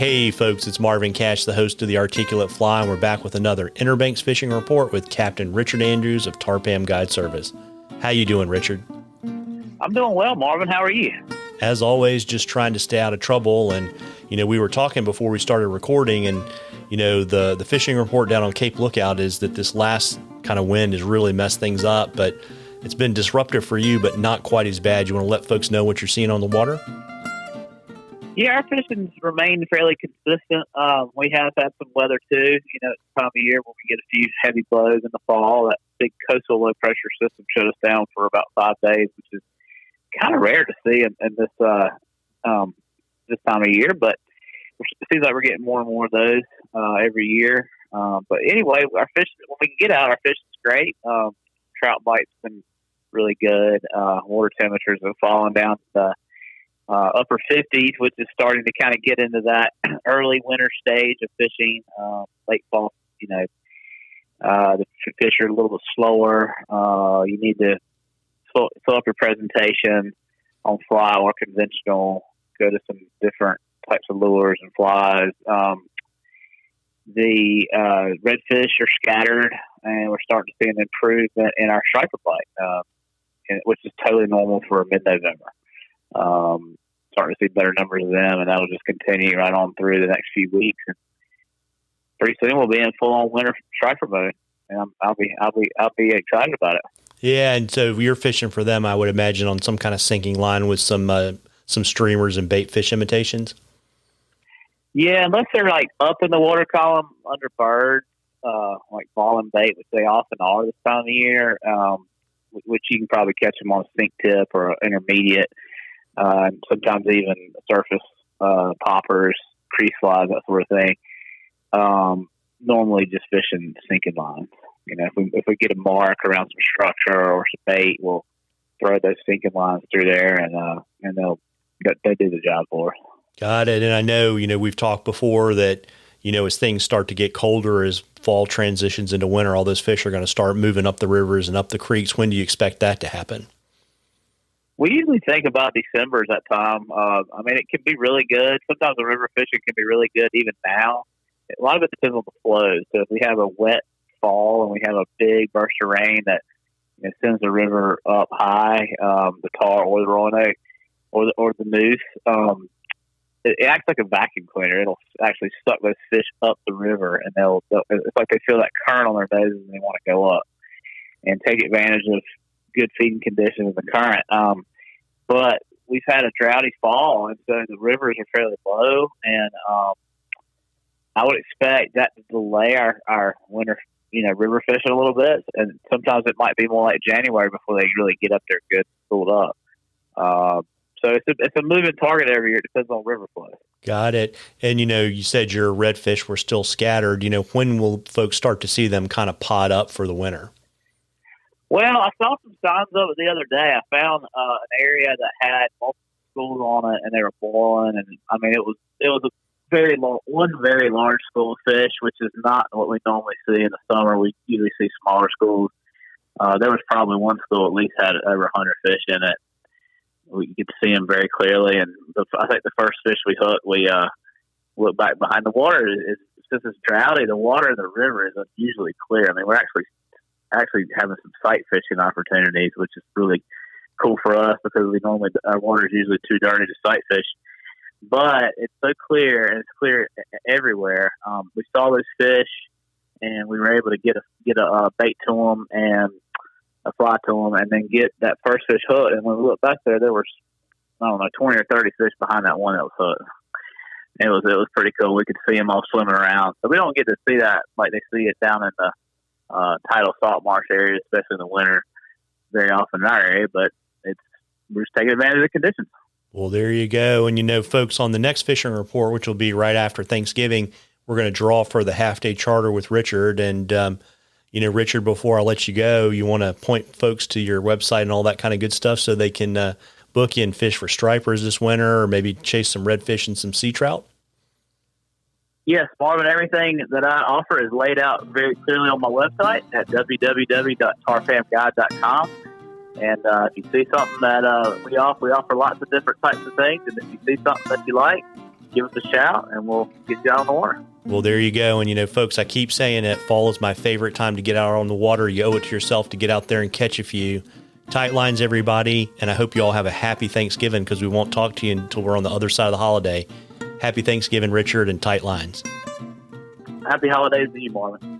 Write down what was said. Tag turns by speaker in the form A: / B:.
A: Hey folks, it's Marvin Cash, the host of the Articulate Fly, and we're back with another Inner Banks Fishing Report with Captain Richard Andrews of Tar-Pam Guide Service. How you doing, Richard?
B: I'm doing well, Marvin. How are you?
A: As always, just trying to stay out of trouble. And, we were talking before we started recording, and, the fishing report down on Cape Lookout is that this last kind of wind has really messed things up, but it's been disruptive for you, but not quite as bad. You want to let folks know what you're seeing on the water?
B: Yeah, our fishing's remained fairly consistent. We have had some weather too. It's the time of year when we get a few heavy blows in the fall. That big coastal low pressure system shut us down for about 5 days, which is kind of rare to see in this this time of year. But it seems like we're getting more and more of those every year. But anyway, our fish, when we can get out, our fishing's great. Trout bites been really good. Water temperatures have fallen down to the upper 50s, which is starting to kind of get into that early winter stage of fishing. Late fall, the fish are a little bit slower. You need to fill up your presentation on fly or conventional, go to some different types of lures and flies. The redfish are scattered, and we're starting to see an improvement in our striper bite, which is totally normal for mid-November. Starting to see better numbers of them, and that'll just continue right on through the next few weeks. And pretty soon we'll be in full-on winter striper mode, and I'll be excited about it.
A: Yeah, and so you're fishing for them, I would imagine, on some kind of sinking line with some streamers and bait fish imitations.
B: Yeah, unless they're like up in the water column under birds, like ball and bait, which they often are this time of year, which you can probably catch them on a sink tip or intermediate. Sometimes even surface poppers, crease flies, that sort of thing. Normally just fishing sinking lines. If we get a mark around some structure or some bait, we'll throw those sinking lines through there, and they do the job for us.
A: Got it. And I know, we've talked before that, as things start to get colder, as fall transitions into winter, all those fish are going to start moving up the rivers and up the creeks. When do you expect that to happen?
B: We usually think about December at that time. It can be really good. Sometimes the river fishing can be really good even now. A lot of it depends on the flows. So if we have a wet fall and we have a big burst of rain that sends the river up high, the tar or the Roanoke or the moose, it acts like a vacuum cleaner. It'll actually suck those fish up the river, and it's like they feel that current on their noses and they want to go up and take advantage of good feeding conditions in the current. But we've had a droughty fall, and so the rivers are fairly low, and I would expect that to delay our winter, river fishing a little bit, and sometimes it might be more like January before they really get up there good, filled up. So it's a moving target every year. It depends on river flow.
A: Got it. And, you said your redfish were still scattered. When will folks start to see them kind of pod up for the winter?
B: Well, I saw some signs of it the other day. I found an area that had multiple schools on it, and they were boiling. And it was a one very large school of fish, which is not what we normally see in the summer. We usually see smaller schools. There was probably one school at least had over 100 fish in it. We could see them very clearly, and I think the first fish we hooked, we looked back behind the water. Since it's droughty, the water in the river is unusually clear. We're actually having some sight fishing opportunities, which is really cool for us because our water is usually too dirty to sight fish. But it's so clear, and it's clear everywhere. We saw those fish, and we were able to get a bait to them and a fly to them, and then get that first fish hooked. And when we looked back there was 20 or 30 fish behind that one that was hooked. It was pretty cool. We could see them all swimming around. So we don't get to see that like they see it down in the tidal salt marsh area, especially in the winter, very often in our area. But we're just taking advantage of the conditions.
A: Well, there you go. And folks, on the next fishing report, which will be right after Thanksgiving, we're going to draw for the half-day charter with Richard. And Richard, before I let you go, you want to point folks to your website and all that kind of good stuff so they can book you and fish for stripers this winter, or maybe chase some redfish and some sea trout?
B: Yes, Marvin, everything that I offer is laid out very clearly on my website at www.tarpamguide.com. And if you see something that we offer lots of different types of things. And if you see something that you like, give us a shout, and we'll get you out on the water.
A: Well, there you go. And, folks, I keep saying it. Fall is my favorite time to get out on the water. You owe it to yourself to get out there and catch a few. Tight lines, everybody. And I hope you all have a happy Thanksgiving, because we won't talk to you until we're on the other side of the holiday. Happy Thanksgiving, Richard, and tight lines.
B: Happy holidays to you, Marvin.